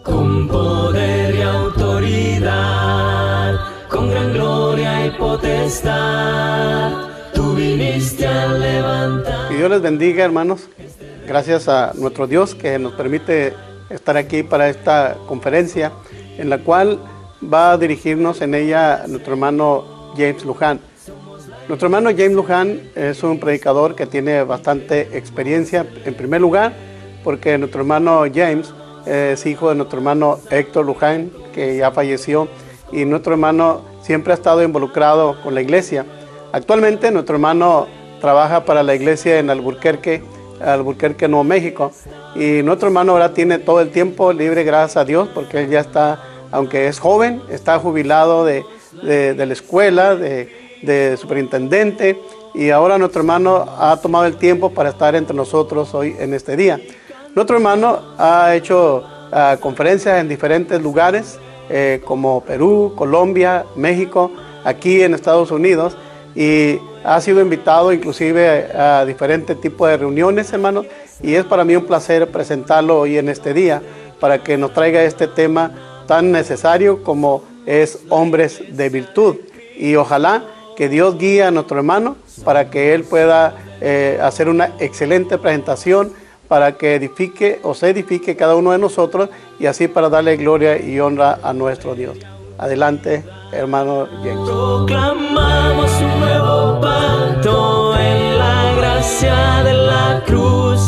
con poder y autoridad, con gran gloria y potestad, tú viniste a levantar. Que Dios les bendiga, hermanos. Gracias a nuestro Dios que nos permite estar aquí para esta conferencia, en la cual va a dirigirnos en ella nuestro hermano James Luján. Nuestro hermano James Luján es un predicador que tiene bastante experiencia, en primer lugar, porque nuestro hermano James es hijo de nuestro hermano Héctor Luján, que ya falleció, y nuestro hermano siempre ha estado involucrado con la iglesia. Actualmente nuestro hermano trabaja para la iglesia en Albuquerque, Nuevo México, y nuestro hermano ahora tiene todo el tiempo libre, gracias a Dios, porque él ya está, aunque es joven, está jubilado de la escuela, de superintendente, y ahora nuestro hermano ha tomado el tiempo para estar entre nosotros hoy en este día. Nuestro hermano ha hecho conferencias en diferentes lugares, como Perú, Colombia, México, aquí en Estados Unidos, y ha sido invitado inclusive a diferentes tipos de reuniones, hermanos, y es para mí un placer presentarlo hoy en este día para que nos traiga este tema tan necesario como es hombres de virtud. Y ojalá que Dios guíe a nuestro hermano para que él pueda hacer una excelente presentación, para que edifique o se edifique cada uno de nosotros, y así para darle gloria y honra a nuestro Dios. Adelante, hermano James. Proclamamos un nuevo pacto en la gracia de la cruz,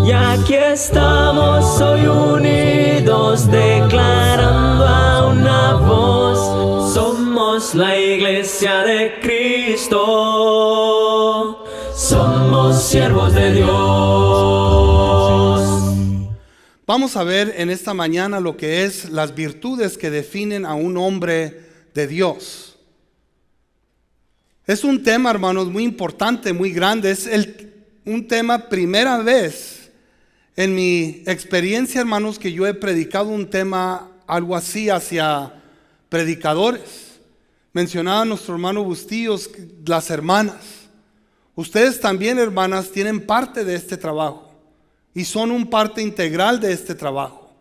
y aquí estamos hoy unidos, declarando a una voz: somos la iglesia de Cristo, somos siervos de Dios. Vamos a ver en esta mañana lo que es las virtudes que definen a un hombre de Dios. Es un tema, hermanos, muy importante, muy grande. Es un tema, primera vez en mi experiencia, hermanos, que yo he predicado un tema algo así hacia predicadores. Mencionaba nuestro hermano Bustillos, las hermanas. Ustedes también, hermanas, tienen parte de este trabajo y son un parte integral de este trabajo.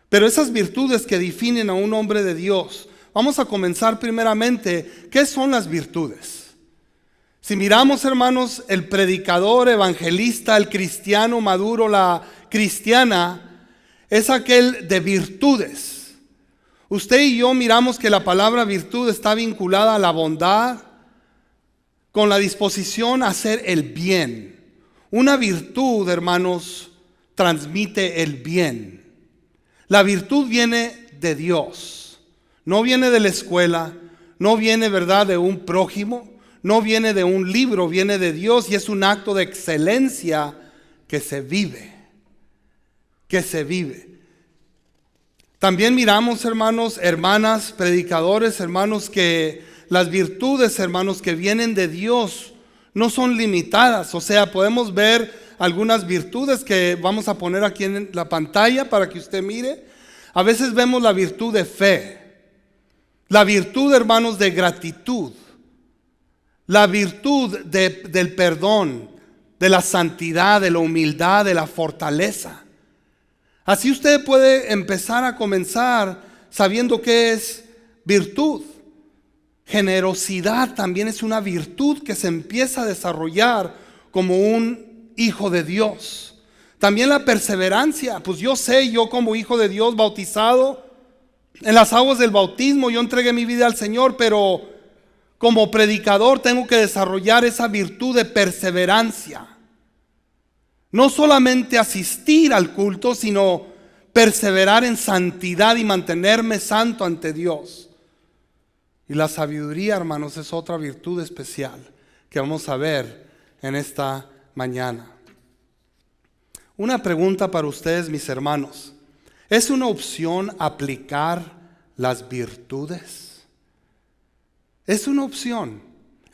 Pero esas virtudes que definen a un hombre de Dios, vamos a comenzar primeramente, ¿qué son las virtudes? Si miramos, hermanos, el predicador, evangelista, el cristiano maduro, la cristiana, es aquel de virtudes. Usted y yo miramos que la palabra virtud está vinculada a la bondad, con la disposición a hacer el bien. Una virtud, hermanos, transmite el bien. La virtud viene de Dios. No viene de la escuela, no viene, ¿verdad?, de un prójimo, no viene de un libro, viene de Dios, y es un acto de excelencia que se vive. También miramos, hermanos, hermanas, predicadores, hermanos, que las virtudes, hermanos, que vienen de Dios no son limitadas. O sea, podemos ver algunas virtudes que vamos a poner aquí en la pantalla para que usted mire. A veces vemos la virtud de fe, la virtud, hermanos, de gratitud, la virtud del perdón, de la santidad, de la humildad, de la fortaleza. Así usted puede empezar a comenzar sabiendo qué es virtud. Generosidad también es una virtud que se empieza a desarrollar como un hijo de Dios. También la perseverancia. Pues yo como hijo de Dios bautizado en las aguas del bautismo, yo entregué mi vida al Señor, pero como predicador tengo que desarrollar esa virtud de perseverancia. No solamente asistir al culto, sino perseverar en santidad y mantenerme santo ante Dios. Y la sabiduría, hermanos, es otra virtud especial que vamos a ver en esta mañana. Una pregunta para ustedes, mis hermanos. ¿Es una opción aplicar las virtudes? Es una opción.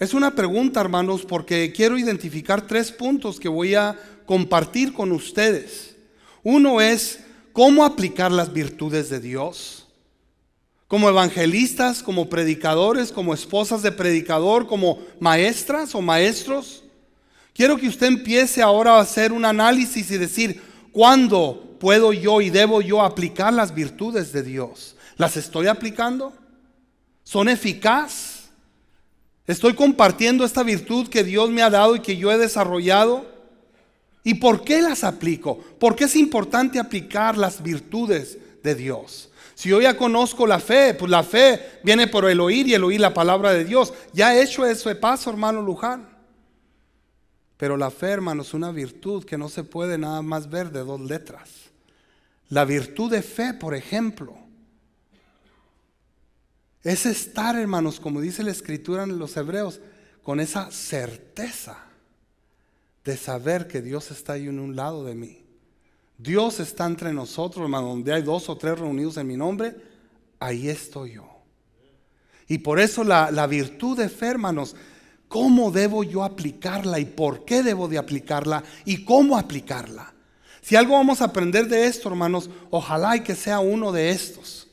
Es una pregunta, hermanos, porque quiero identificar 3 puntos que voy a compartir con ustedes. Uno es cómo aplicar las virtudes de Dios. Como evangelistas, como predicadores, como esposas de predicador, como maestras o maestros. Quiero que usted empiece ahora a hacer un análisis y decir, ¿cuándo puedo yo y debo yo aplicar las virtudes de Dios? ¿Las estoy aplicando? ¿Son eficaces? ¿Estoy compartiendo esta virtud que Dios me ha dado y que yo he desarrollado? ¿Y por qué las aplico? ¿Por qué es importante aplicar las virtudes de Dios? Si yo ya conozco la fe, pues la fe viene por el oír y el oír la palabra de Dios. Ya he hecho ese paso, hermano Luján. Pero la fe, hermano, es una virtud que no se puede nada más ver de dos letras. La virtud de fe, por ejemplo, es estar, hermanos, como dice la Escritura en los Hebreos, con esa certeza de saber que Dios está ahí en un lado de mí. Dios está entre nosotros, hermano. Donde hay 2 o 3 reunidos en mi nombre, ahí estoy yo. Y por eso la virtud de fe, hermanos, ¿cómo debo yo aplicarla y por qué debo de aplicarla y cómo aplicarla? Si algo vamos a aprender de esto, hermanos, ojalá y que sea uno de estos.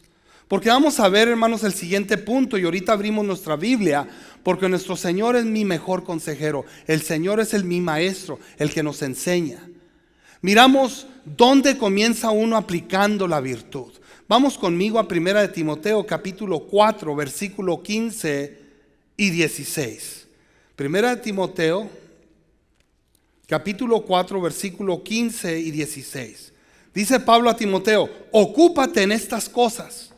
Porque vamos a ver, hermanos, el siguiente punto, y ahorita abrimos nuestra Biblia, porque nuestro Señor es mi mejor consejero. El Señor es mi maestro, el que nos enseña. Miramos dónde comienza uno aplicando la virtud. Vamos conmigo a 1 de Timoteo capítulo 4, versículo 15 y 16. 1 de Timoteo capítulo 4, versículo 15 y 16. Dice Pablo a Timoteo: ocúpate en estas cosas,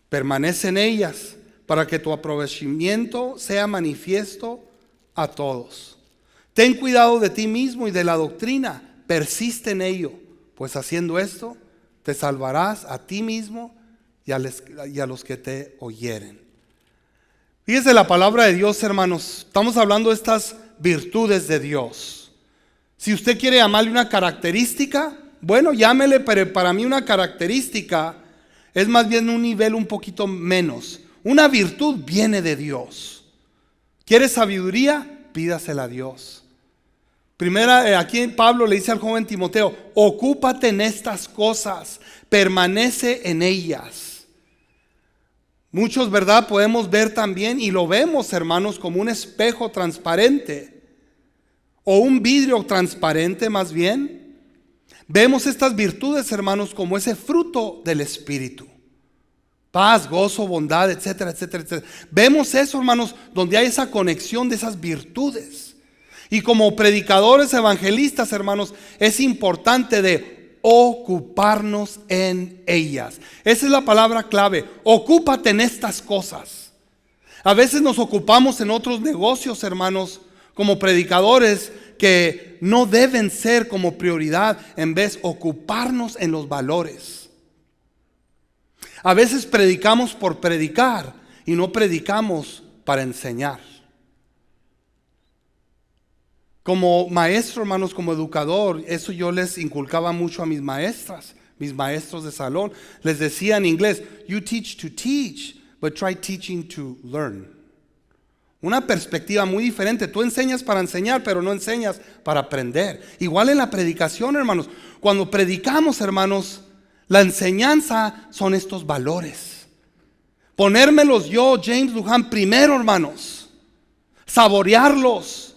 permanece en ellas, para que tu aprovechamiento sea manifiesto a todos. Ten cuidado de ti mismo y de la doctrina, persiste en ello, pues haciendo esto te salvarás a ti mismo y a los que te oyeren. Fíjese la palabra de Dios, hermanos. Estamos hablando de estas virtudes de Dios. Si usted quiere llamarle una característica, bueno, llámele, pero para mí una característica es más bien un nivel un poquito menos. Una virtud viene de Dios. ¿Quiere sabiduría? Pídasela a Dios. Aquí Pablo le dice al joven Timoteo: ocúpate en estas cosas, permanece en ellas. Muchos, ¿verdad? Podemos ver también, y lo vemos, hermanos, como un espejo transparente, o un vidrio transparente más bien. Vemos estas virtudes, hermanos, como ese fruto del Espíritu. Paz, gozo, bondad, etcétera, etcétera, etcétera. Vemos eso, hermanos, donde hay esa conexión de esas virtudes. Y como predicadores evangelistas, hermanos, es importante de ocuparnos en ellas. Esa es la palabra clave. Ocúpate en estas cosas. A veces nos ocupamos en otros negocios, hermanos, como predicadores, que no deben ser como prioridad, en vez de ocuparnos en los valores. A veces predicamos por predicar y no predicamos para enseñar. Como maestro, hermanos, como educador, eso yo les inculcaba mucho a mis maestras, mis maestros de salón. Les decía en inglés: you teach to teach, but try teaching to learn. Una perspectiva muy diferente. Tú enseñas para enseñar, pero no enseñas para aprender. Igual en la predicación, hermanos. Cuando predicamos, hermanos, la enseñanza son estos valores. Ponérmelos yo, James Luján, primero, hermanos. Saborearlos.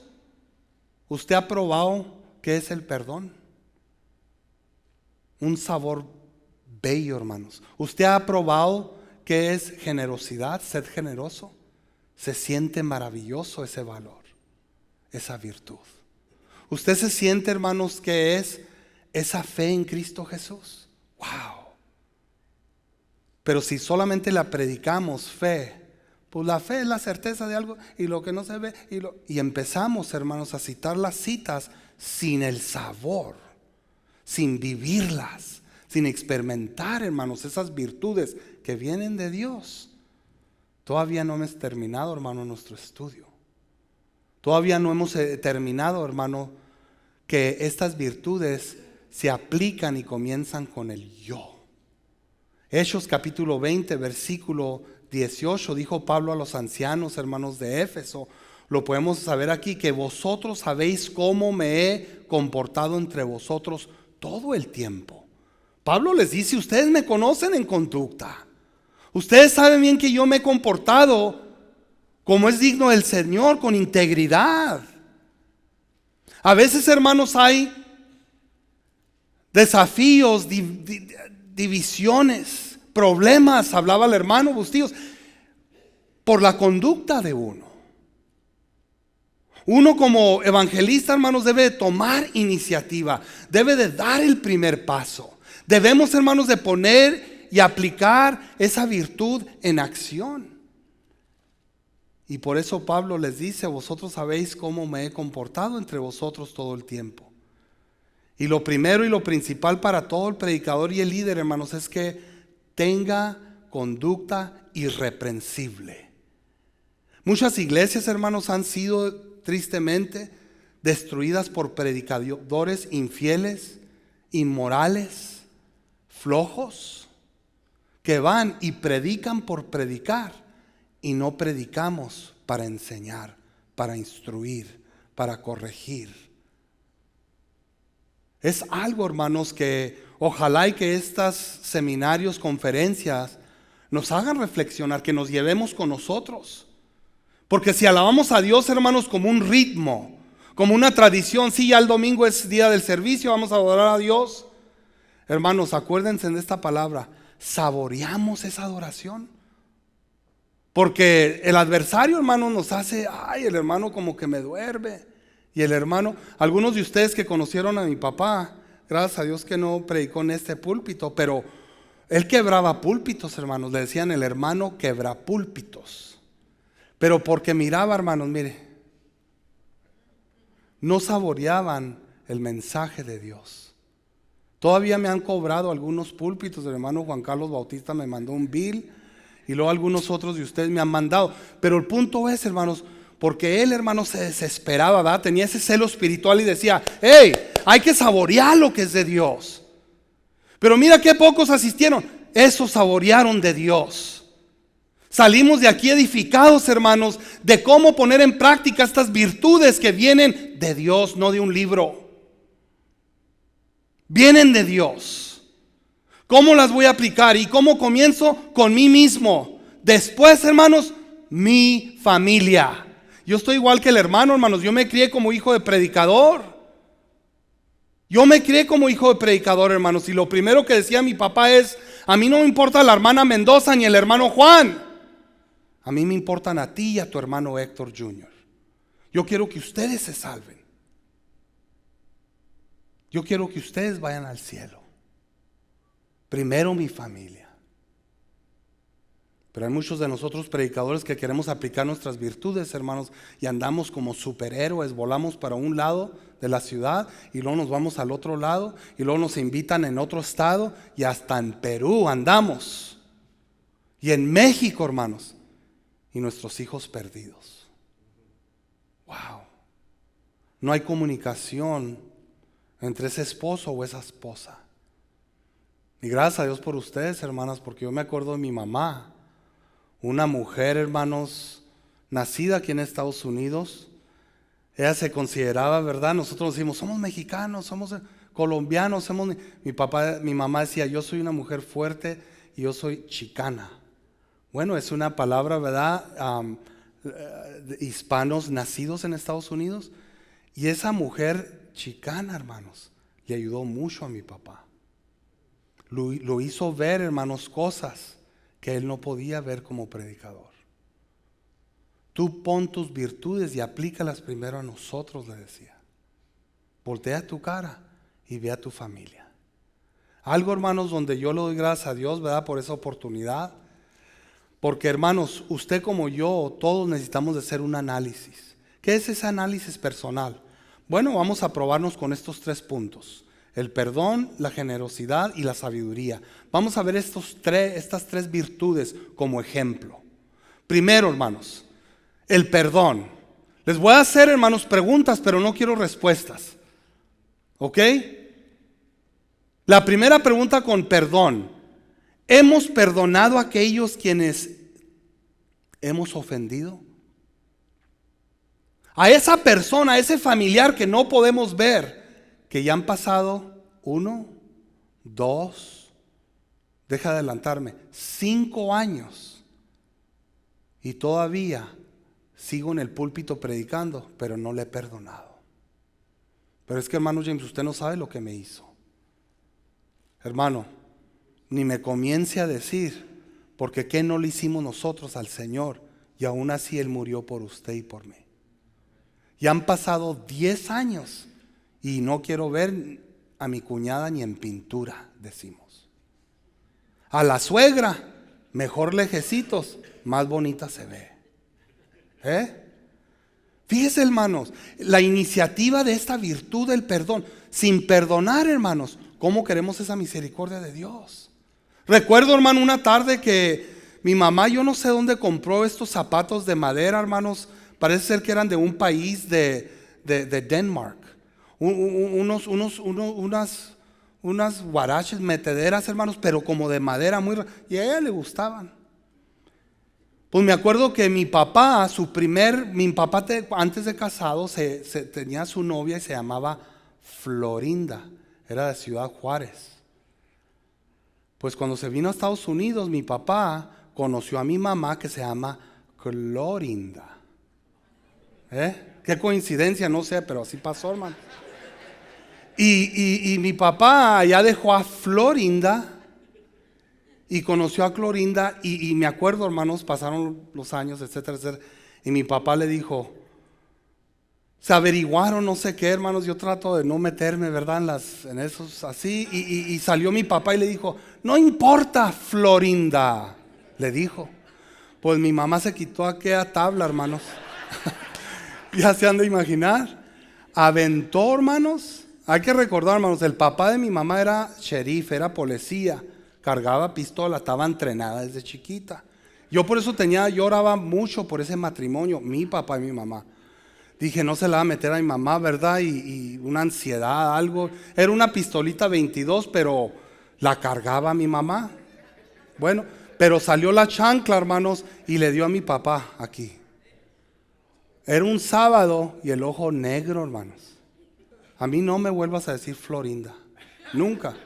¿Usted ha probado qué es el perdón? Un sabor bello, hermanos. ¿Usted ha probado qué es generosidad? Ser generoso. Se siente maravilloso ese valor, esa virtud. ¿Usted se siente, hermanos, qué es esa fe en Cristo Jesús? ¡Wow! Pero si solamente la predicamos fe, pues la fe es la certeza de algo y lo que no se ve. Y empezamos, hermanos, a citar las citas sin el sabor, sin vivirlas, sin experimentar, hermanos, esas virtudes que vienen de Dios. Todavía no hemos terminado, hermano, nuestro estudio. Todavía no hemos terminado, hermano, que estas virtudes se aplican y comienzan con el yo. Hechos capítulo 20, versículo 18, dijo Pablo a los ancianos, hermanos de Éfeso, lo podemos saber aquí, que vosotros sabéis cómo me he comportado entre vosotros todo el tiempo. Pablo les dice: ustedes me conocen en conducta. Ustedes saben bien que yo me he comportado como es digno del Señor, con integridad. A veces, hermanos, hay desafíos, divisiones, problemas, hablaba el hermano Bustillos, por la conducta de uno. Uno como evangelista, hermanos, debe de tomar iniciativa, debe de dar el primer paso. Debemos, hermanos, de poner y aplicar esa virtud en acción. Y por eso Pablo les dice: vosotros sabéis cómo me he comportado entre vosotros todo el tiempo. Y lo primero y lo principal para todo el predicador y el líder, hermanos, es que tenga conducta irreprensible. Muchas iglesias, hermanos, han sido tristemente destruidas por predicadores infieles, inmorales, flojos, que van y predican por predicar, y no predicamos para enseñar, para instruir, para corregir. Es algo, hermanos, que ojalá y que estos seminarios, conferencias nos hagan reflexionar, que nos llevemos con nosotros. Porque si alabamos a Dios, hermanos, como un ritmo, como una tradición, sí, ya el domingo es día del servicio, vamos a adorar a Dios. Hermanos, acuérdense de esta palabra: saboreamos esa adoración. Porque el adversario, hermano, nos hace, ay, el hermano como que me duerme. Y el hermano, algunos de ustedes que conocieron a mi papá, gracias a Dios que no predicó en este púlpito, pero él quebraba púlpitos, hermanos. Le decían el hermano quebrapúlpitos. Pero porque miraba, hermanos, mire, no saboreaban el mensaje de Dios. Todavía me han cobrado algunos púlpitos. El hermano Juan Carlos Bautista me mandó un bill, y luego algunos otros de ustedes me han mandado. Pero el punto es, hermanos, porque él, hermano, se desesperaba, ¿verdad? Tenía ese celo espiritual y decía: hey, hay que saborear lo que es de Dios. Pero mira qué pocos asistieron. Esos saborearon de Dios. Salimos de aquí edificados, hermanos, de cómo poner en práctica estas virtudes que vienen de Dios, no de un libro. Vienen de Dios. ¿Cómo las voy a aplicar? ¿Y cómo comienzo? Con mí mismo. Después, hermanos, mi familia. Yo estoy igual que el hermano, hermanos. Yo me crié como hijo de predicador. Hermanos. Y lo primero que decía mi papá es: a mí no me importa la hermana Mendoza ni el hermano Juan. A mí me importan a ti y a tu hermano Héctor Jr. Yo quiero que ustedes se salven. Yo quiero que ustedes vayan al cielo. Primero mi familia. Pero hay muchos de nosotros predicadores que queremos aplicar nuestras virtudes, hermanos, y andamos como superhéroes. Volamos para un lado de la ciudad y luego nos vamos al otro lado, y luego nos invitan en otro estado, y hasta en Perú andamos, y en México, hermanos, y nuestros hijos perdidos. Wow. No hay comunicación entre ese esposo o esa esposa. Y gracias a Dios por ustedes, hermanas, porque yo me acuerdo de mi mamá, una mujer, hermanos, nacida aquí en Estados Unidos. Ella se consideraba, ¿verdad? Nosotros decimos: somos mexicanos, somos colombianos, mi mamá decía: yo soy una mujer fuerte y yo soy chicana. Bueno, es una palabra, ¿verdad? Hispanos nacidos en Estados Unidos. Y esa mujer chicana, hermanos, le ayudó mucho a mi papá. Lo hizo ver, hermanos, cosas que él no podía ver como predicador. Tú pon tus virtudes y aplícalas primero a nosotros, le decía. Voltea tu cara y ve a tu familia. Algo, hermanos, donde yo le doy gracias a Dios, ¿verdad? Por esa oportunidad. Porque, hermanos, usted como yo, todos necesitamos de hacer un análisis. ¿Qué es ese análisis personal? Bueno, vamos a probarnos con estos 3 puntos: el perdón, la generosidad y la sabiduría. Vamos a ver estas 3 virtudes como ejemplo. Primero, hermanos, el perdón. Les voy a hacer, hermanos, preguntas, pero no quiero respuestas. ¿Ok? La primera pregunta con perdón: ¿hemos perdonado a aquellos quienes hemos ofendido? A esa persona, a ese familiar que no podemos ver, que ya han pasado 1, 2, deja de adelantarme, 5 años, y todavía sigo en el púlpito predicando, pero no le he perdonado. Pero es que, hermano James, usted no sabe lo que me hizo. Hermano, ni me comience a decir, porque ¿qué no le hicimos nosotros al Señor? Y aún así Él murió por usted y por mí. Ya han pasado 10 años y no quiero ver a mi cuñada ni en pintura, decimos. A la suegra, mejor lejecitos, más bonita se ve. Fíjese, hermanos, la iniciativa de esta virtud del perdón. Sin perdonar, hermanos, ¿cómo queremos esa misericordia de Dios? Recuerdo, hermano, una tarde que mi mamá, yo no sé dónde compró estos zapatos de madera, hermanos. Parece ser que eran de un país de Denmark. Unas guaraches metederas, hermanos, pero como de madera y a ella le gustaban. Pues me acuerdo que mi papá, antes de casado, tenía su novia y se llamaba Florinda, era de Ciudad Juárez. Pues cuando se vino a Estados Unidos, mi papá conoció a mi mamá que se llama Clorinda. Qué coincidencia, no sé, pero así pasó, hermano. Y mi papá ya dejó a Florinda y conoció a Clorinda y me acuerdo, hermanos, pasaron los años, etcétera, etcétera. Y mi papá le dijo, se averiguaron no sé qué, hermanos, yo trato de no meterme, ¿verdad? En esos así. Y salió mi papá y le dijo, no importa, Florinda, le dijo. Pues mi mamá se quitó aquella tabla, hermanos. Ya se han de imaginar. Aventó, hermanos. Hay que recordar, hermanos, el papá de mi mamá era sheriff, era policía, cargaba pistola, estaba entrenada desde chiquita. Yo por eso lloraba mucho por ese matrimonio, mi papá y mi mamá. Dije, no se la va a meter a mi mamá, ¿verdad? Y una ansiedad, algo. Era una pistolita 22, pero la cargaba mi mamá. Bueno, pero salió la chancla, hermanos, y le dio a mi papá aquí. Era un sábado y el ojo negro, hermanos. A mí no me vuelvas a decir Florinda, nunca.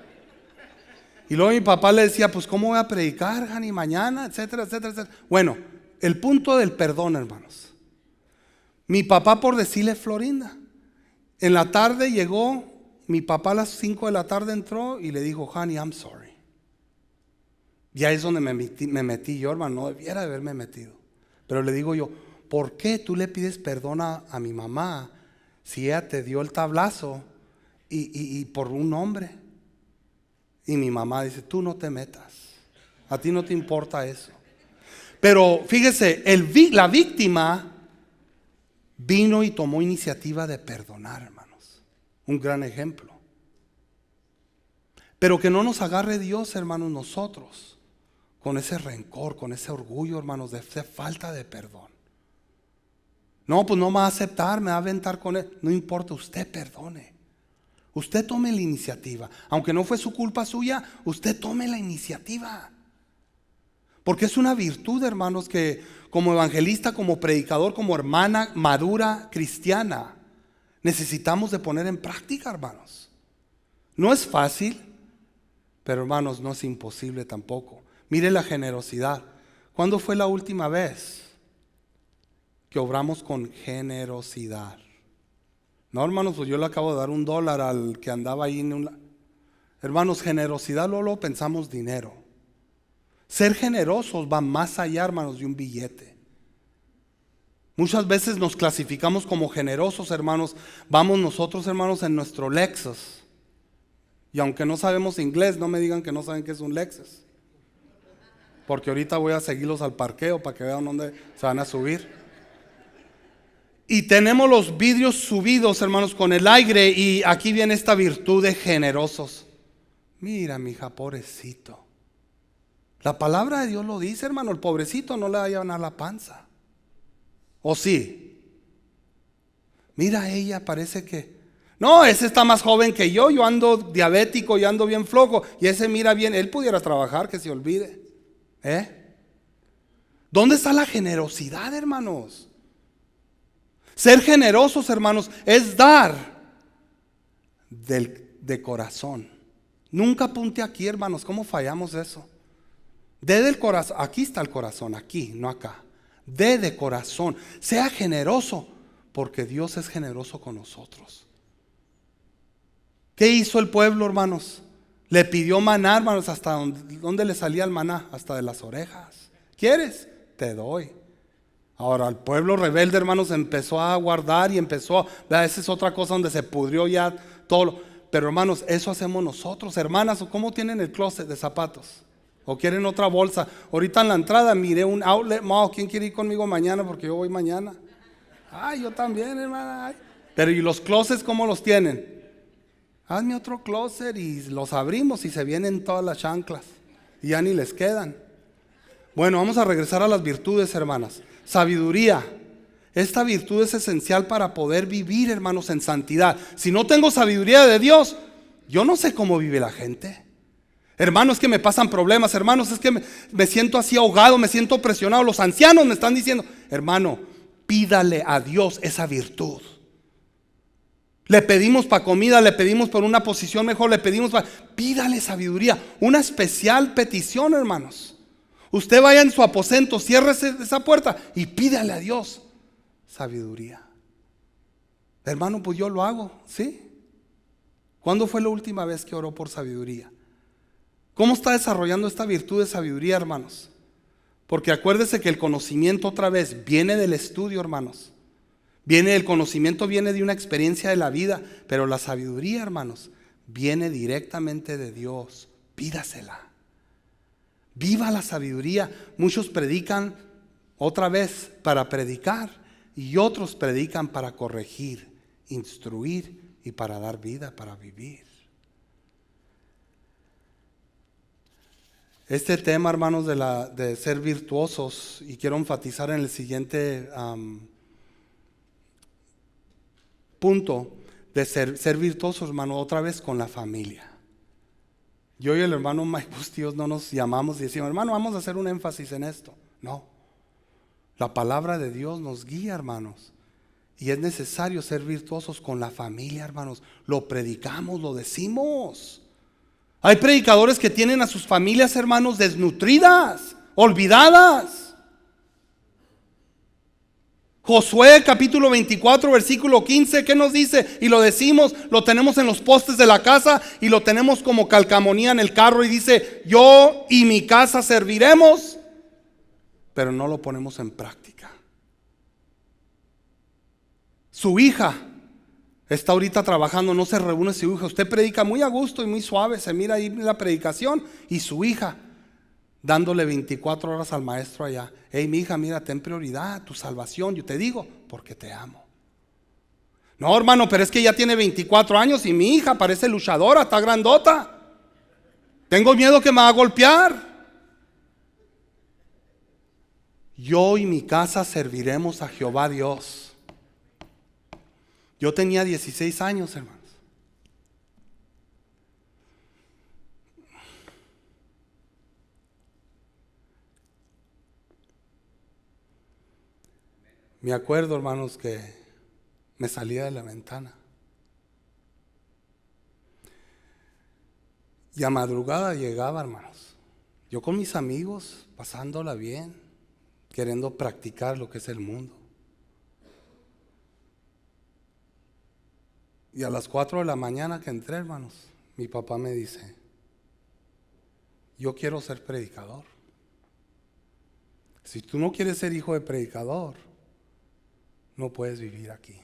Y luego mi papá le decía, pues ¿cómo voy a predicar, Jani, mañana? Etcétera, etcétera, etcétera. Bueno, el punto del perdón, hermanos. Mi papá, por decirle Florinda, en la tarde llegó, mi papá a las 5 de la tarde entró y le dijo, Honey, I'm sorry. Ya es donde me metí yo, hermano, no debiera de haberme metido. Pero le digo yo, ¿por qué tú le pides perdón a mi mamá si ella te dio el tablazo y por un hombre? Y mi mamá dice, tú no te metas, a ti no te importa eso. Pero fíjese, la víctima vino y tomó iniciativa de perdonar, hermanos. Un gran ejemplo. Pero que no nos agarre Dios, hermanos, nosotros, con ese rencor, con ese orgullo, hermanos, de esa falta de perdón. No, pues no me va a aceptar, me va a aventar con él. No importa, usted perdone. Usted tome la iniciativa. Aunque no fue su culpa suya, usted tome la iniciativa. Porque es una virtud, hermanos, que como evangelista, como predicador, como hermana madura cristiana, necesitamos de poner en práctica, hermanos. No es fácil, pero hermanos, no es imposible tampoco. Mire la generosidad. ¿Cuándo fue la última vez que obramos con generosidad? No, hermanos, pues yo le acabo de dar $1 al que andaba ahí Hermanos, generosidad, luego pensamos dinero. Ser generosos va más allá, hermanos, de un billete. Muchas veces nos clasificamos como generosos, hermanos. Vamos nosotros, hermanos, en nuestro Lexus. Y aunque no sabemos inglés, no me digan que no saben qué es un Lexus. Porque ahorita voy a seguirlos al parqueo para que vean dónde se van a subir. Y tenemos los vidrios subidos, hermanos, con el aire. Y aquí viene esta virtud de generosos. Mira, mija, pobrecito. La palabra de Dios lo dice, hermano. El pobrecito no le va a llenar la panza. ¿O sí? Mira, ella parece que... No, ese está más joven que yo. Yo ando diabético y ando bien flojo. Y ese mira bien. Él pudiera trabajar, que se olvide. ¿Dónde está la generosidad, hermanos? Ser generosos, hermanos, es dar de corazón. Nunca apunte aquí, hermanos. ¿Cómo fallamos eso? Dé del corazón. Aquí está el corazón, aquí, no acá. Dé de corazón. Sea generoso, porque Dios es generoso con nosotros. ¿Qué hizo el pueblo, hermanos? Le pidió maná, hermanos, hasta donde le salía el maná, hasta de las orejas. ¿Quieres? Te doy. Ahora el pueblo rebelde, hermanos, empezó a guardar y empezó, esa es otra cosa donde se pudrió ya todo. Pero hermanos, eso hacemos nosotros. Hermanas, ¿cómo tienen el closet de zapatos? ¿O quieren otra bolsa? Ahorita en la entrada miré un outlet mall. ¿Quién quiere ir conmigo mañana? Porque yo voy mañana. Ay, yo también, hermana. Ay. Pero ¿y los closets cómo los tienen? Hazme otro closet y los abrimos y se vienen todas las chanclas. Y ya ni les quedan. Bueno, vamos a regresar a las virtudes, hermanas. Sabiduría. Esta virtud es esencial para poder vivir, hermanos, en santidad. Si no tengo sabiduría de Dios, yo no sé cómo vive la gente. Hermanos, es que me pasan problemas. Hermanos, es que me siento así ahogado, me siento presionado. Los ancianos me están diciendo, hermano, pídale a Dios esa virtud. Le pedimos para comida, le pedimos por una posición mejor, le pedimos para... Pídale sabiduría, una especial petición, hermanos. Usted vaya en su aposento, cierre esa puerta y pídale a Dios sabiduría. Hermano, pues yo lo hago, ¿sí? ¿Cuándo fue la última vez que oró por sabiduría? ¿Cómo está desarrollando esta virtud de sabiduría, hermanos? Porque acuérdese que el conocimiento otra vez viene del estudio, hermanos. El conocimiento viene de una experiencia de la vida, pero la sabiduría, hermanos, viene directamente de Dios. Pídasela. Viva la sabiduría. Muchos predican otra vez para predicar y otros predican para corregir, instruir y para dar vida, para vivir. Este tema, hermanos, de ser virtuosos, y quiero enfatizar en el siguiente punto de ser virtuosos, hermano, otra vez con la familia. Yo y el hermano Mike Bustillos no nos llamamos y decimos, hermano, vamos a hacer un énfasis en esto. No, la palabra de Dios nos guía, hermanos, y es necesario ser virtuosos con la familia, hermanos. Lo predicamos, lo decimos. Hay predicadores que tienen a sus familias, hermanos, desnutridas, olvidadas. Josué capítulo 24 versículo 15, ¿qué nos dice? Y lo decimos, lo tenemos en los postes de la casa y lo tenemos como calcamonía en el carro y dice, yo y mi casa serviremos, pero no lo ponemos en práctica. Su hija está ahorita trabajando, no se reúne su hija, usted predica muy a gusto y muy suave, se mira ahí la predicación y su hija dándole 24 horas al maestro allá. Hey, mi hija, mira, ten prioridad, tu salvación. Yo te digo, porque te amo. No, hermano, pero es que ella tiene 24 años y mi hija parece luchadora, está grandota. Tengo miedo que me va a golpear. Yo y mi casa serviremos a Jehová Dios. Yo tenía 16 años, hermanos. Me acuerdo, hermanos, que me salía de la ventana y a madrugada llegaba, hermanos, yo con mis amigos, pasándola bien, queriendo practicar lo que es el mundo. Y a las 4 de la mañana que entré, hermanos, mi papá me dice, yo quiero ser predicador. Si tú no quieres ser hijo de predicador, no puedes vivir aquí.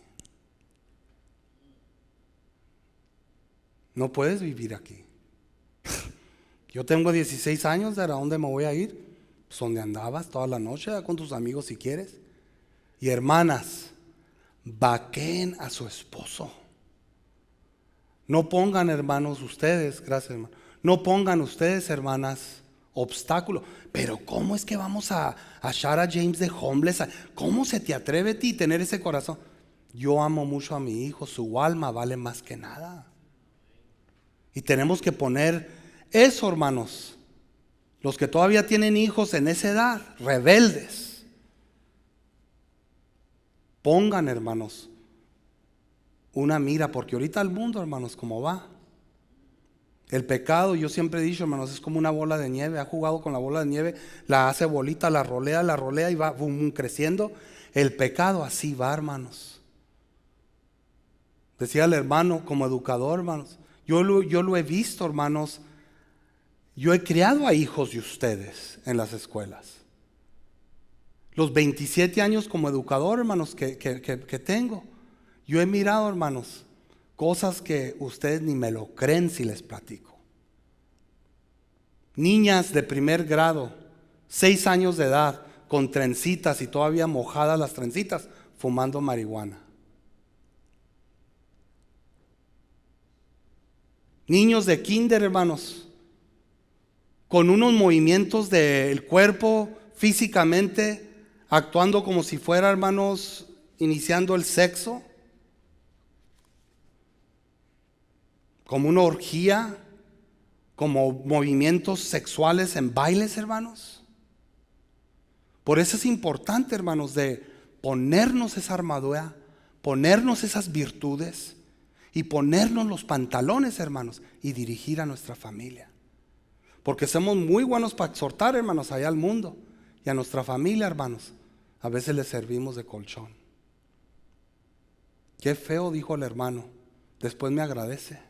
No puedes vivir aquí. Yo tengo 16 años, ¿a dónde me voy a ir? Pues donde andabas toda la noche, con tus amigos si quieres. Y hermanas, vaqueen a su esposo. No pongan, hermanos, ustedes, gracias, hermano. No pongan ustedes, hermanas, obstáculo. Pero ¿cómo es que vamos a achar a James de homeless? ¿Cómo se te atreve a ti tener ese corazón? Yo amo mucho a mi hijo, su alma vale más que nada. Y tenemos que poner eso, hermanos. Los que todavía tienen hijos en esa edad, rebeldes, pongan, hermanos, una mira, porque ahorita el mundo, hermanos, ¿cómo va? El pecado, yo siempre he dicho, hermanos, es como una bola de nieve. Ha jugado con la bola de nieve, la hace bolita, la rolea y va creciendo. El pecado así va, hermanos. Decía el hermano como educador, hermanos, yo lo he visto, hermanos, Yo he criado a hijos de ustedes en las escuelas. Los 27 años como educador, hermanos, que tengo, yo he mirado, hermanos, cosas que ustedes ni me lo creen si les platico. Niñas de primer grado, 6 años de edad, con trencitas y todavía mojadas las trencitas, fumando marihuana. Niños de kinder, hermanos, con unos movimientos del cuerpo físicamente, actuando como si fuera, hermanos, iniciando el sexo, como una orgía, como movimientos sexuales en bailes, hermanos. Por eso es importante, hermanos, de ponernos esa armadura, ponernos esas virtudes y ponernos los pantalones, hermanos, y dirigir a nuestra familia. Porque somos muy buenos para exhortar, hermanos, allá al mundo, y a nuestra familia, hermanos, a veces les servimos de colchón. Qué feo, dijo el hermano. Después me agradece.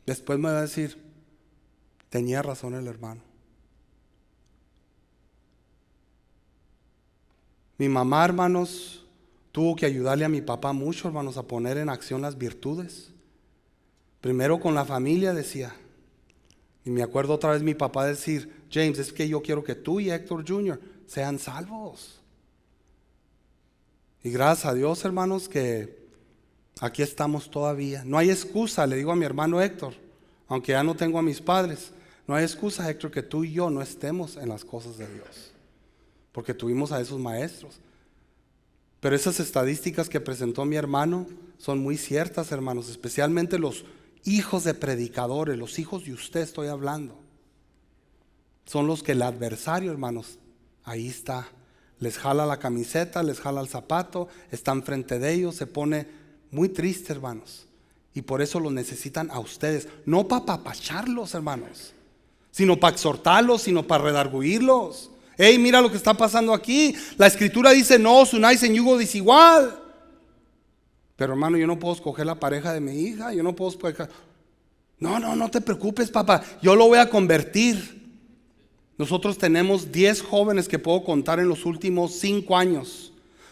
Después me va a decir, tenía razón el hermano. Mi mamá, hermanos, tuvo que ayudarle a mi papá mucho, hermanos, a poner en acción las virtudes. Primero con la familia, decía. Y me acuerdo otra vez mi papá decir, James, es que yo quiero que tú y Héctor Jr. sean salvos. Y gracias a Dios, hermanos, que aquí estamos todavía. No hay excusa, le digo a mi hermano Héctor, aunque ya no tengo a mis padres, no hay excusa, Héctor, que tú y yo no estemos en las cosas de Dios, porque tuvimos a esos maestros. Pero esas estadísticas que presentó mi hermano son muy ciertas, hermanos, especialmente los hijos de predicadores, los hijos de usted estoy hablando. Son los que el adversario, hermanos, ahí está. Les jala la camiseta, les jala el zapato, está enfrente de ellos, se pone muy triste, hermanos. Y por eso lo necesitan a ustedes, no para apapacharlos, hermanos, sino para exhortarlos, sino para redarguirlos. Hey, mira lo que está pasando aquí. La escritura dice, no os unáis en yugo desigual. Pero hermano, yo no puedo escoger la pareja de mi hija, yo no puedo escoger. No te preocupes, papá, yo lo voy a convertir. Nosotros tenemos 10 jóvenes que puedo contar en los últimos 5 años.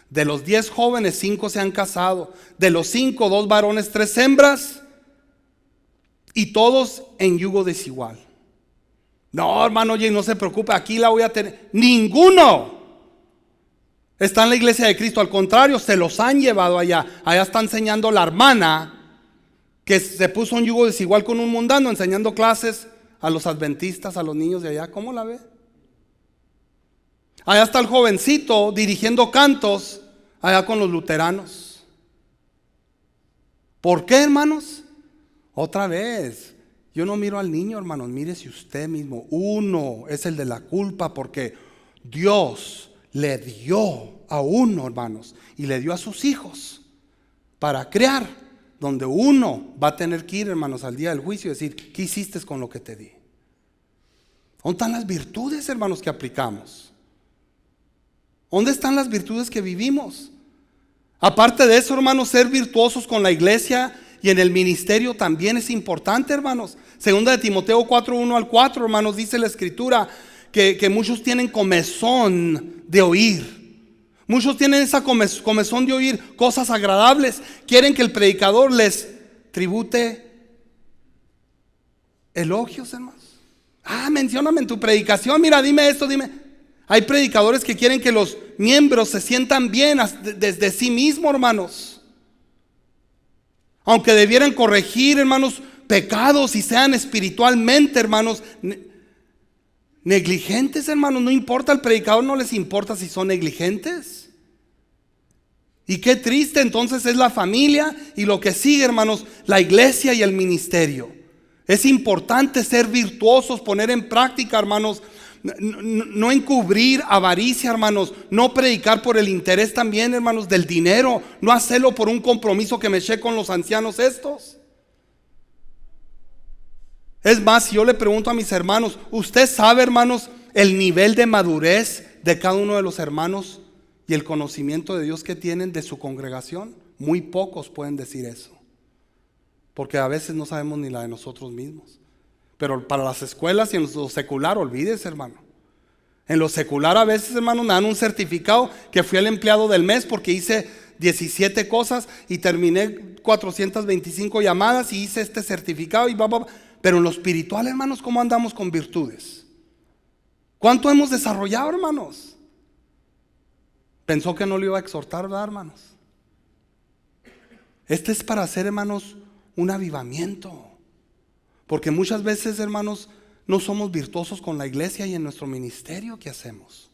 De los 10 jóvenes, 5 se han casado. De los 5, 2 varones, 3 hembras. Y todos en yugo desigual. No, hermano, oye, no se preocupe, aquí la voy a tener. Ninguno está en la iglesia de Cristo. Al contrario, se los han llevado allá. Allá está enseñando la hermana que se puso un yugo desigual con un mundano, enseñando clases a los adventistas, a los niños de allá. ¿Cómo la ve? Allá está el jovencito dirigiendo cantos allá con los luteranos. ¿Por qué, hermanos? Otra vez, yo no miro al niño, hermanos, mírese usted mismo. Uno es el de la culpa, porque Dios le dio a uno, hermanos, y le dio a sus hijos para crear, donde uno va a tener que ir, hermanos, al día del juicio y decir, ¿qué hiciste con lo que te di? ¿Dónde están las virtudes, hermanos, que aplicamos? ¿Dónde están las virtudes que vivimos? Aparte de eso, hermanos, ser virtuosos con la iglesia y en el ministerio también es importante, hermanos. Segunda de Timoteo 4:1-4, hermanos, dice la escritura que muchos tienen comezón de oír. Muchos tienen esa comezón de oír cosas agradables. Quieren que el predicador les tribute elogios, hermanos. Mencióname en tu predicación, mira, dime esto, dime. Hay predicadores que quieren que los miembros se sientan bien desde sí mismos, hermanos. Aunque debieran corregir, hermanos, pecados y sean espiritualmente, hermanos, negligentes, hermanos. No importa, al predicador no les importa si son negligentes. Y qué triste entonces es la familia y lo que sigue, hermanos, la iglesia y el ministerio. Es importante ser virtuosos, poner en práctica, hermanos, no encubrir avaricia, hermanos, no predicar por el interés también, hermanos, del dinero, no hacerlo por un compromiso que me eché con los ancianos estos. Es más, si yo le pregunto a mis hermanos, ¿usted sabe, hermanos, el nivel de madurez de cada uno de los hermanos y el conocimiento de Dios que tienen de su congregación? Muy pocos pueden decir eso, porque a veces no sabemos ni la de nosotros mismos. Pero para las escuelas y en lo secular, olvídese, hermano. En lo secular a veces, hermano, me dan un certificado que fui el empleado del mes porque hice 17 cosas y terminé 425 llamadas y hice este certificado y Pero en lo espiritual, hermanos, ¿cómo andamos con virtudes? ¿Cuánto hemos desarrollado, hermanos? Pensó que no le iba a exhortar, ¿verdad, hermanos? Este es para hacer, hermanos, un avivamiento. Porque muchas veces, hermanos, no somos virtuosos con la iglesia y en nuestro ministerio que hacemos.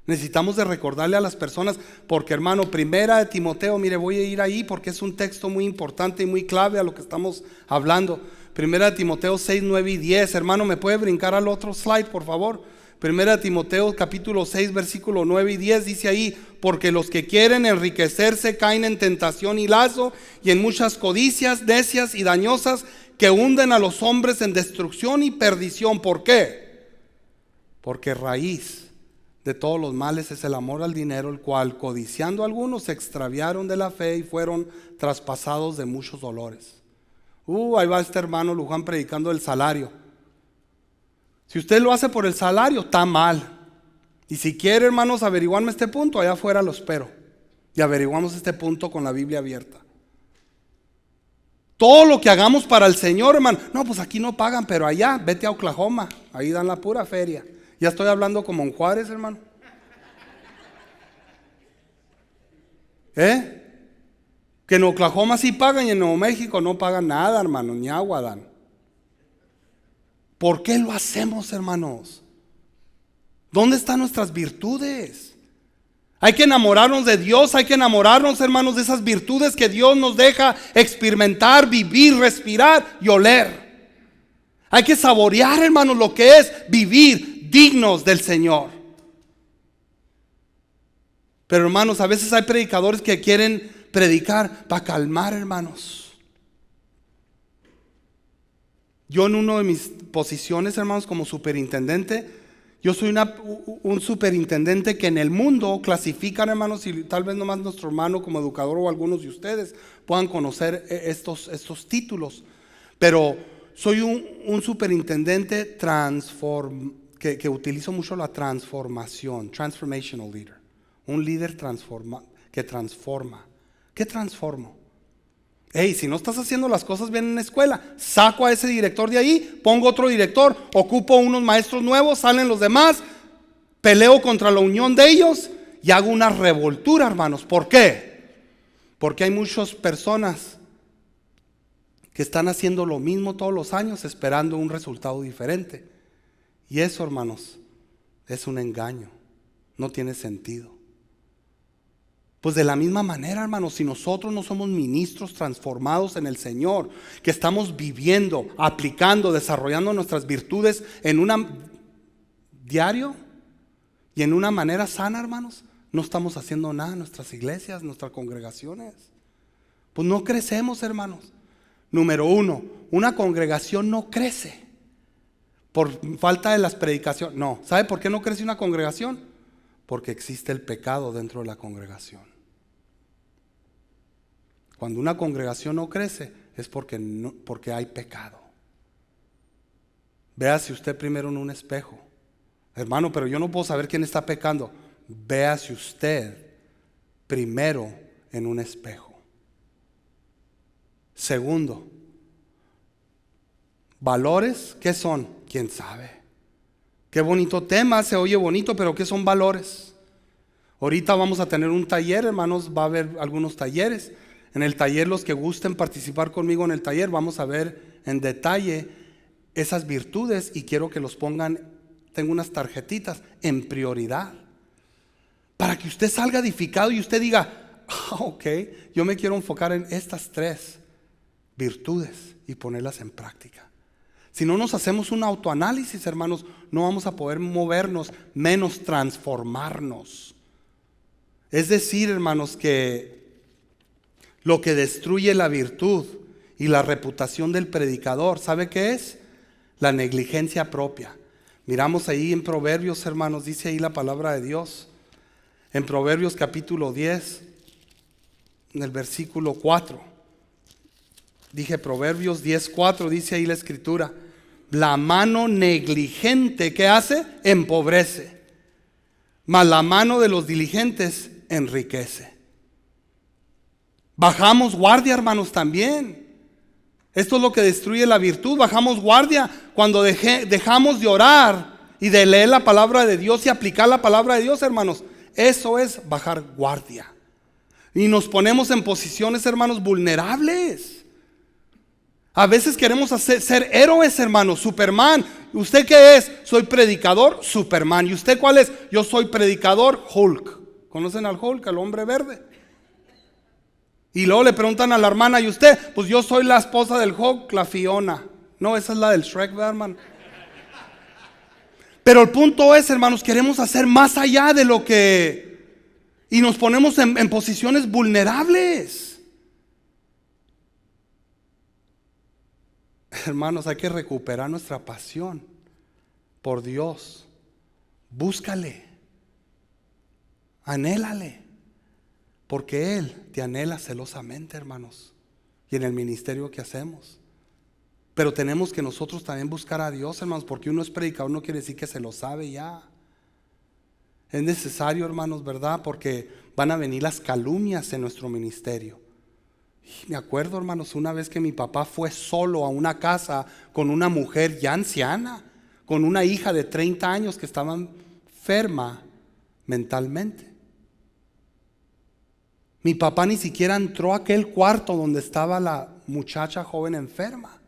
Necesitamos de recordarle a las personas, porque, hermano, primera de Timoteo, mire, voy a ir ahí porque es un texto muy importante y muy clave a lo que estamos hablando. Primera de Timoteo 6, 9 y 10. Hermano, ¿me puede brincar al otro slide, por favor? Primera de Timoteo capítulo 6, versículo 9 y 10 dice ahí: porque los que quieren enriquecerse caen en tentación y lazo y en muchas codicias necias y dañosas que hunden a los hombres en destrucción y perdición. ¿Por qué? Porque raíz de todos los males es el amor al dinero, el cual, codiciando algunos, se extraviaron de la fe y fueron traspasados de muchos dolores. Ahí va este hermano Luján predicando el salario. Si usted lo hace por el salario, está mal. Y si quiere, hermanos, averiguarme este punto, allá afuera lo espero. Y averiguamos este punto con la Biblia abierta. Todo lo que hagamos para el Señor, hermano. No, pues aquí no pagan, pero allá, vete a Oklahoma. Ahí dan la pura feria. Ya estoy hablando como en Juárez, hermano. Que en Oklahoma sí pagan y en Nuevo México no pagan nada, hermano, ni agua dan. ¿Por qué lo hacemos, hermanos? ¿Dónde están nuestras virtudes? Hay que enamorarnos de Dios, hay que enamorarnos, hermanos, de esas virtudes que Dios nos deja experimentar, vivir, respirar y oler. Hay que saborear, hermanos, lo que es vivir dignos del Señor. Pero, hermanos, a veces hay predicadores que quieren predicar para calmar, hermanos. Yo en una de mis posiciones, hermanos, como superintendente, yo soy un superintendente que en el mundo clasifican, hermanos, y tal vez nomás nuestro hermano como educador o algunos de ustedes puedan conocer estos títulos. Pero soy un superintendente que utilizo mucho la transformación, transformational leader. Un líder que transforma. ¿Qué transformo? Si no estás haciendo las cosas bien en la escuela, saco a ese director de ahí, pongo otro director, ocupo unos maestros nuevos, salen los demás, peleo contra la unión de ellos y hago una revoltura, hermanos. ¿Por qué? Porque hay muchas personas que están haciendo lo mismo todos los años esperando un resultado diferente. Y eso, hermanos, es un engaño, no tiene sentido. Pues de la misma manera, hermanos, si nosotros no somos ministros transformados en el Señor, que estamos viviendo, aplicando, desarrollando nuestras virtudes en una diario y en una manera sana, hermanos, no estamos haciendo nada en nuestras iglesias, nuestras congregaciones. Pues no crecemos, hermanos. Número uno, una congregación no crece por falta de las predicaciones. No, ¿sabe por qué no crece una congregación? Porque existe el pecado dentro de la congregación. Cuando una congregación no crece es porque hay pecado. Véase usted primero en un espejo. Hermano, pero yo no puedo saber quién está pecando. Véase usted primero en un espejo. Segundo, valores, ¿qué son? ¿Quién sabe? Qué bonito tema, se oye bonito, pero ¿qué son valores? Ahorita vamos a tener un taller, hermanos, va a haber algunos talleres. En el taller, los que gusten participar conmigo en el taller, vamos a ver en detalle esas virtudes y quiero que los pongan, tengo unas tarjetitas, en prioridad. Para que usted salga edificado y usted diga, ok, yo me quiero enfocar en estas 3 virtudes y ponerlas en práctica. Si no nos hacemos un autoanálisis, hermanos, no vamos a poder movernos, menos transformarnos. Es decir, hermanos, que lo que destruye la virtud y la reputación del predicador, ¿sabe qué es? La negligencia propia. Miramos ahí en Proverbios, hermanos, dice ahí la palabra de Dios. En Proverbios capítulo 10, en el versículo 4. Dije Proverbios 10:4, dice ahí la escritura. La mano negligente, ¿qué hace? Empobrece. Mas la mano de los diligentes enriquece. Bajamos guardia, hermanos, también. Esto es lo que destruye la virtud. Bajamos guardia cuando dejamos de orar y de leer la palabra de Dios y aplicar la palabra de Dios, hermanos. Eso es bajar guardia. Y nos ponemos en posiciones, hermanos, vulnerables. A veces queremos ser héroes, hermanos. Superman. ¿Usted qué es? Soy predicador, Superman. ¿Y usted cuál es? Yo soy predicador, Hulk. ¿Conocen al Hulk, al hombre verde? Y luego le preguntan a la hermana, ¿y usted? Pues yo soy la esposa del Hulk, la Fiona. No, esa es la del Shrek, ¿verdad, hermano? Pero el punto es, hermanos, queremos hacer más allá de lo que... Y nos ponemos en posiciones vulnerables. Hermanos, hay que recuperar nuestra pasión por Dios. Búscale. Anhélale. Porque Él te anhela celosamente, hermanos. Y en el ministerio que hacemos. Pero tenemos que nosotros también buscar a Dios, hermanos. Porque uno es predicador no quiere decir que se lo sabe ya. Es necesario, hermanos, ¿verdad? Porque van a venir las calumnias en nuestro ministerio. Y me acuerdo, hermanos, una vez que mi papá fue solo a una casa con una mujer ya anciana, con una hija de 30 años que estaba enferma mentalmente. Mi papá ni siquiera entró a aquel cuarto donde estaba la muchacha joven enferma.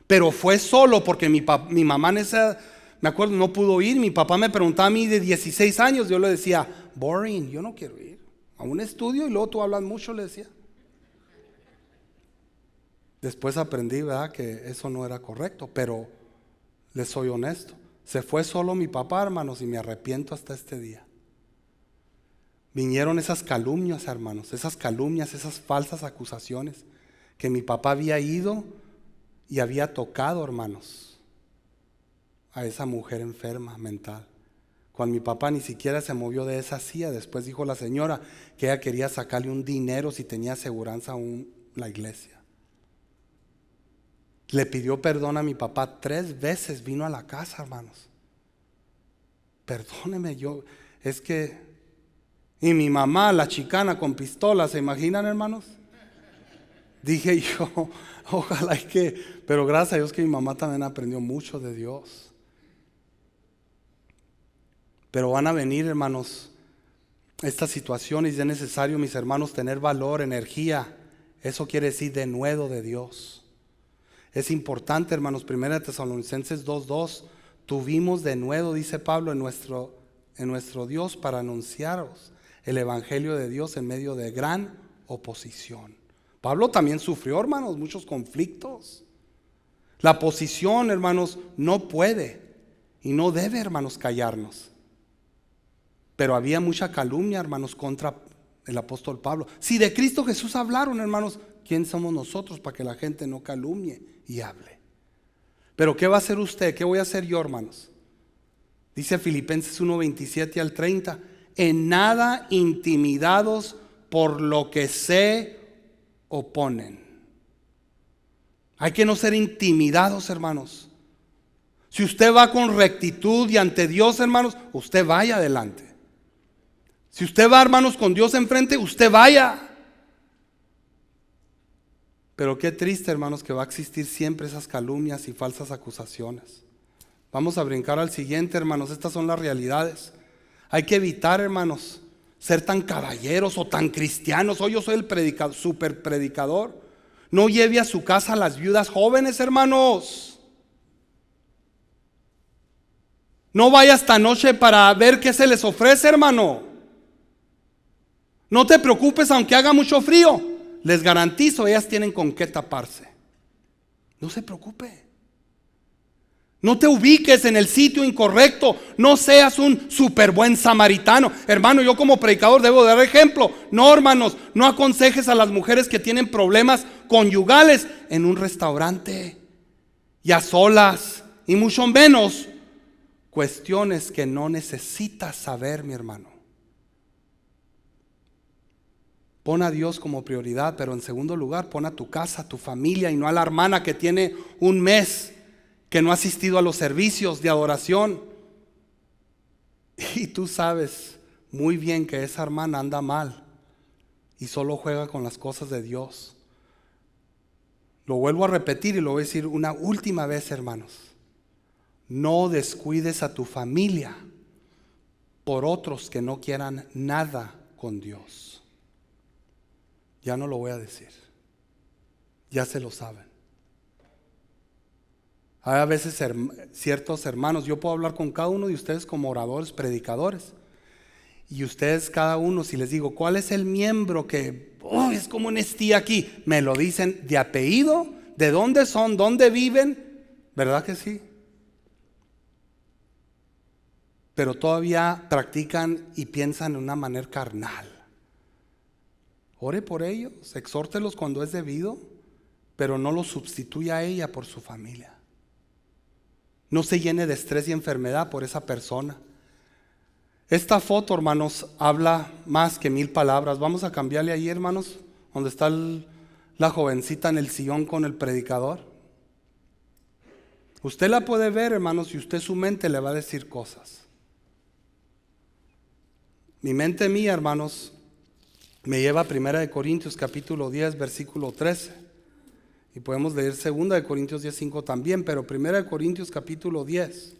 Pero fue solo porque mi mamá en esa, me acuerdo, no pudo ir. Mi papá me preguntaba a mí de 16 años. Yo le decía, boring, yo no quiero ir a un estudio y luego tú hablas mucho, le decía. Después aprendí, ¿verdad?, que eso no era correcto, pero les soy honesto. Se fue solo mi papá, hermanos, y me arrepiento hasta este día. Vinieron esas calumnias, hermanos, esas calumnias, esas falsas acusaciones, que mi papá había ido y había tocado, hermanos, a esa mujer enferma mental. Cuando mi papá ni siquiera se movió de esa silla. Después dijo la señora que ella quería sacarle un dinero si tenía aseguranza a la iglesia. Le pidió perdón a mi papá 3 veces, vino a la casa, hermanos. Perdóneme, es que... Y mi mamá, la chicana con pistola, ¿se imaginan, hermanos? Dije yo, ojalá pero gracias a Dios que mi mamá también aprendió mucho de Dios. Pero van a venir, hermanos, estas situaciones y es necesario, mis hermanos, tener valor, energía. Eso quiere decir denuedo de Dios. Es importante, hermanos, 1 Tesalonicenses 2:2, tuvimos denuedo, dice Pablo, en nuestro Dios para anunciaros el evangelio de Dios en medio de gran oposición. Pablo también sufrió, hermanos, muchos conflictos. La oposición, hermanos, no puede y no debe, hermanos, callarnos. Pero había mucha calumnia, hermanos, contra el apóstol Pablo. Si de Cristo Jesús hablaron, hermanos, ¿quién somos nosotros para que la gente no calumnie y hable? Pero ¿qué va a hacer usted? ¿Qué voy a hacer yo, hermanos? Dice Filipenses 1:27 al 30, en nada intimidados por lo que se oponen. Hay que no ser intimidados, hermanos. Si usted va con rectitud y ante Dios, hermanos, usted vaya adelante. Si usted va, hermanos, con Dios enfrente, usted vaya. Pero qué triste, hermanos, que va a existir siempre esas calumnias y falsas acusaciones. Vamos a brincar al siguiente, hermanos. Estas son las realidades. Hay que evitar, hermanos, ser tan caballeros o tan cristianos. Hoy yo soy el super predicador. No lleve a su casa a las viudas jóvenes, hermanos. No vaya esta noche para ver qué se les ofrece, hermano. No te preocupes aunque haga mucho frío. Les garantizo, ellas tienen con qué taparse. No se preocupe. No te ubiques en el sitio incorrecto. No seas un súper buen samaritano. Hermano, yo como predicador debo dar ejemplo. No, hermanos, no aconsejes a las mujeres que tienen problemas conyugales en un restaurante y a solas. Y mucho menos cuestiones que no necesitas saber, mi hermano. Pon a Dios como prioridad, pero en segundo lugar pon a tu casa, a tu familia y no a la hermana que tiene un mes que no ha asistido a los servicios de adoración. Y tú sabes muy bien que esa hermana anda mal y solo juega con las cosas de Dios. Lo vuelvo a repetir y lo voy a decir una última vez, hermanos. No descuides a tu familia por otros que no quieran nada con Dios. Ya no lo voy a decir. Ya se lo saben. Hay a veces ciertos hermanos, yo puedo hablar con cada uno de ustedes como oradores, predicadores. Y ustedes cada uno, si les digo, ¿cuál es el miembro que es como un estía aquí? Me lo dicen de apellido, de dónde son, dónde viven. ¿Verdad que sí? Pero todavía practican y piensan de una manera carnal. Ore por ellos, exhórtelos cuando es debido, pero no los sustituya a ella por su familia. No se llene de estrés y enfermedad por esa persona. Esta foto, hermanos, habla más que 1000 palabras. Vamos a cambiarle ahí, hermanos, donde está la jovencita en el sillón con el predicador. Usted la puede ver, hermanos, y usted su mente le va a decir cosas. Mi mente mía, hermanos, me lleva a 1 Corintios capítulo 10, versículo 13. Y podemos leer 2 Corintios 10, 5 también, pero 1 Corintios capítulo 10,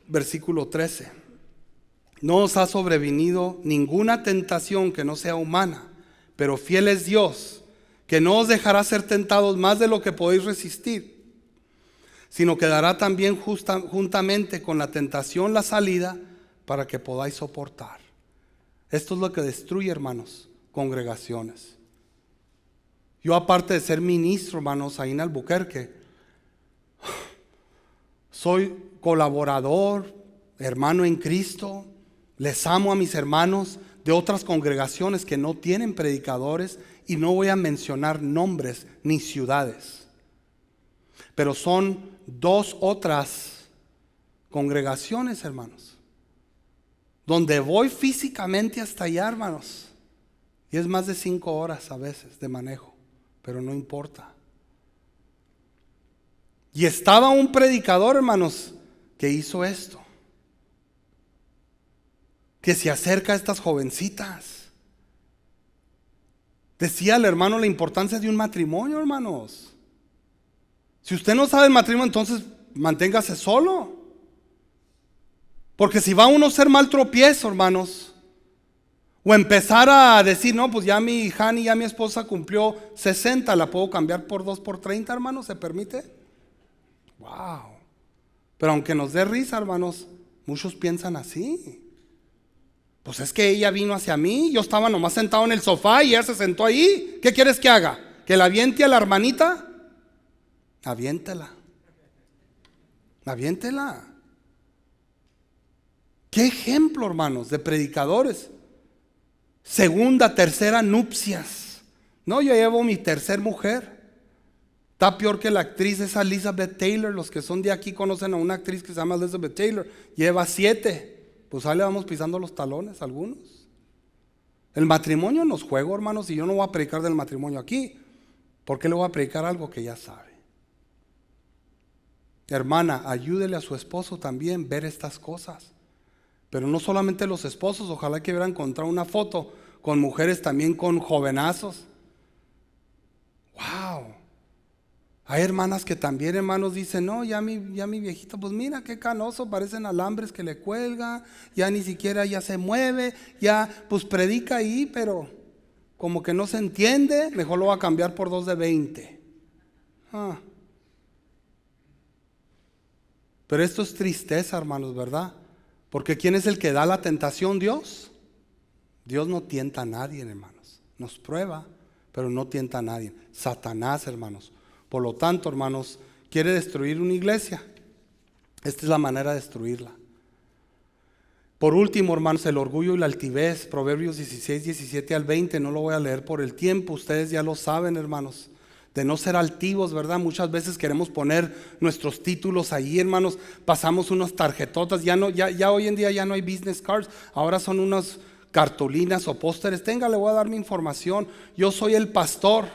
versículo 13. No os ha sobrevenido ninguna tentación que no sea humana, pero fiel es Dios, que no os dejará ser tentados más de lo que podéis resistir, sino que dará también juntamente con la tentación la salida para que podáis soportar. Esto es lo que destruye, hermanos, congregaciones. Yo, aparte de ser ministro, hermanos, ahí en Albuquerque, soy colaborador, hermano en Cristo. Les amo a mis hermanos de otras congregaciones que no tienen predicadores, y no voy a mencionar nombres ni ciudades. Pero son 2 otras congregaciones, hermanos, donde voy físicamente hasta allá, hermanos, y es más de 5 horas a veces de manejo. Pero no importa. Y estaba un predicador, hermanos, que hizo esto, que se acerca a estas jovencitas. Decía al hermano la importancia de un matrimonio, hermanos. Si usted no sabe el matrimonio, entonces manténgase solo. Porque si va uno a ser mal tropiezo, hermanos, o empezar a decir, no, pues ya mi Hani, ya mi esposa cumplió 60, la puedo cambiar por 2 por 30, hermanos, ¿se permite? Wow. Pero aunque nos dé risa, hermanos, muchos piensan así. Pues es que ella vino hacia mí, yo estaba nomás sentado en el sofá y ella se sentó ahí. ¿Qué quieres que haga? ¿Que la aviente a la hermanita? Aviéntela. Aviéntela. ¿Qué ejemplo, hermanos, de predicadores? Segunda, tercera nupcias. No, yo llevo mi tercer mujer. Está peor que la actriz esa Elizabeth Taylor. Los que son de aquí conocen a una actriz que se llama Elizabeth Taylor. Lleva 7. Pues ahí le vamos pisando los talones a algunos. El matrimonio no es juego, hermanos, y yo no voy a predicar del matrimonio aquí. ¿Por qué le voy a predicar algo que ya sabe? Hermana, ayúdele a su esposo también a ver estas cosas. Pero no solamente los esposos, ojalá que hubieran encontrado una foto con mujeres también con jovenazos. Wow. Hay hermanas que también, hermanos, dicen, no, ya mi viejito, pues mira qué canoso, parecen alambres que le cuelga, ya ni siquiera ya se mueve, ya pues predica ahí, pero como que no se entiende, mejor lo va a cambiar por 2 de 20. Pero esto es tristeza, hermanos, ¿verdad? Porque ¿quién es el que da la tentación? Dios. Dios no tienta a nadie, hermanos. Nos prueba, pero no tienta a nadie. Satanás, hermanos. Por lo tanto, hermanos, quiere destruir una iglesia. Esta es la manera de destruirla. Por último, hermanos, el orgullo y la altivez. Proverbios 16, 17 al 20. No lo voy a leer por el tiempo. Ustedes ya lo saben, hermanos. De no ser altivos, ¿verdad? Muchas veces queremos poner nuestros títulos ahí, hermanos. Pasamos unas tarjetotas. Ya hoy en día ya no hay business cards. Ahora son unas cartulinas o pósteres. Tenga, le voy a dar mi información. Yo soy el pastor.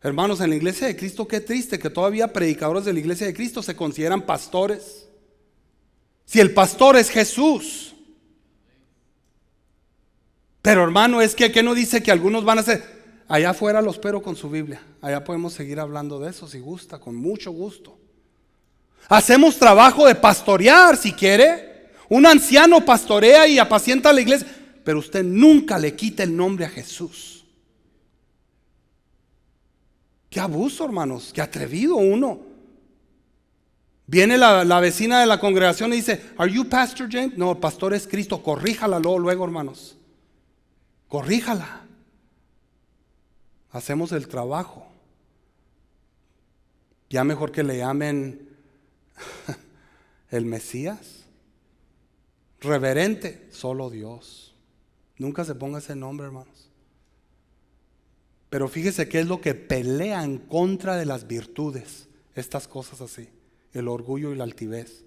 Hermanos, en la iglesia de Cristo, qué triste que todavía predicadores de la iglesia de Cristo se consideran pastores. Si el pastor es Jesús. Pero hermano, es que ¿qué no dice que algunos van a ser? Allá afuera los espero con su Biblia. Allá podemos seguir hablando de eso si gusta, con mucho gusto. Hacemos trabajo de pastorear si quiere. Un anciano pastorea y apacienta a la iglesia, pero usted nunca le quita el nombre a Jesús. Qué abuso, hermanos, qué atrevido uno. Viene la vecina de la congregación y dice, ¿Are you Pastor James? No, el pastor es Cristo. Corríjala luego, hermanos. Corríjala. Hacemos el trabajo. Ya mejor que le llamen el Mesías. Reverente, solo Dios. Nunca se ponga ese nombre, hermanos. Pero fíjese qué es lo que pelea en contra de las virtudes. Estas cosas así, el orgullo y la altivez.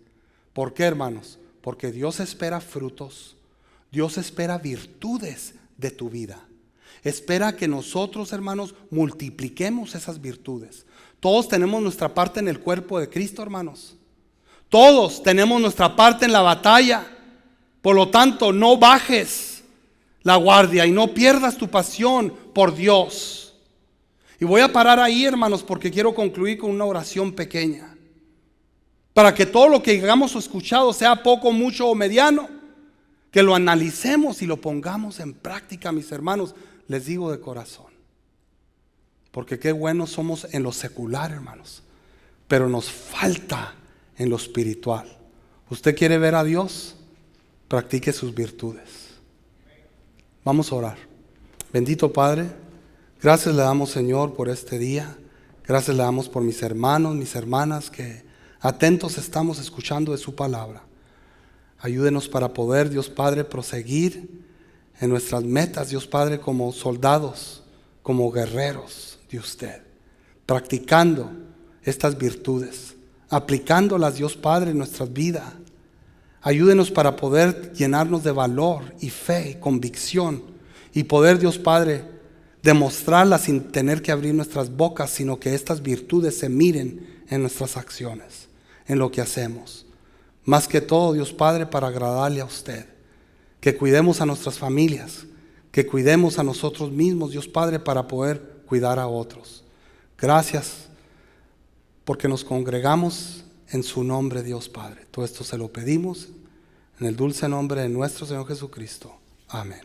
¿Por qué, hermanos? Porque Dios espera frutos. Dios espera virtudes de tu vida. Espera que nosotros, hermanos, multipliquemos esas virtudes. Todos tenemos nuestra parte en el cuerpo de Cristo, hermanos. Todos tenemos nuestra parte en la batalla. Por lo tanto, no bajes la guardia y no pierdas tu pasión por Dios. Y voy a parar ahí, hermanos, porque quiero concluir con una oración pequeña. Para que todo lo que hagamos o escuchado, sea poco, mucho o mediano, que lo analicemos y lo pongamos en práctica, mis hermanos. Les digo de corazón. Porque qué buenos somos en lo secular, hermanos. Pero nos falta en lo espiritual. ¿Usted quiere ver a Dios? Practique sus virtudes. Vamos a orar. Bendito Padre, gracias le damos, Señor, por este día. Gracias le damos por mis hermanos, mis hermanas, que atentos estamos escuchando de su palabra. Ayúdenos para poder, Dios Padre, proseguir en nuestras metas, Dios Padre, como soldados, como guerreros de usted, practicando estas virtudes, aplicándolas, Dios Padre, en nuestras vidas. Ayúdenos para poder llenarnos de valor y fe y convicción y poder, Dios Padre, demostrarlas sin tener que abrir nuestras bocas, sino que estas virtudes se miren en nuestras acciones, en lo que hacemos. Más que todo, Dios Padre, para agradarle a usted. Que cuidemos a nuestras familias, que cuidemos a nosotros mismos, Dios Padre, para poder cuidar a otros. Gracias porque nos congregamos en su nombre, Dios Padre. Todo esto se lo pedimos en el dulce nombre de nuestro Señor Jesucristo. Amén.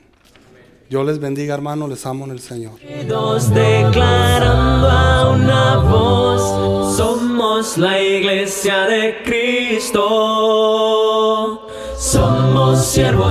Dios les bendiga, hermanos, les amo en el Señor. Todos declarando a una voz, somos la iglesia de Cristo, somos siervos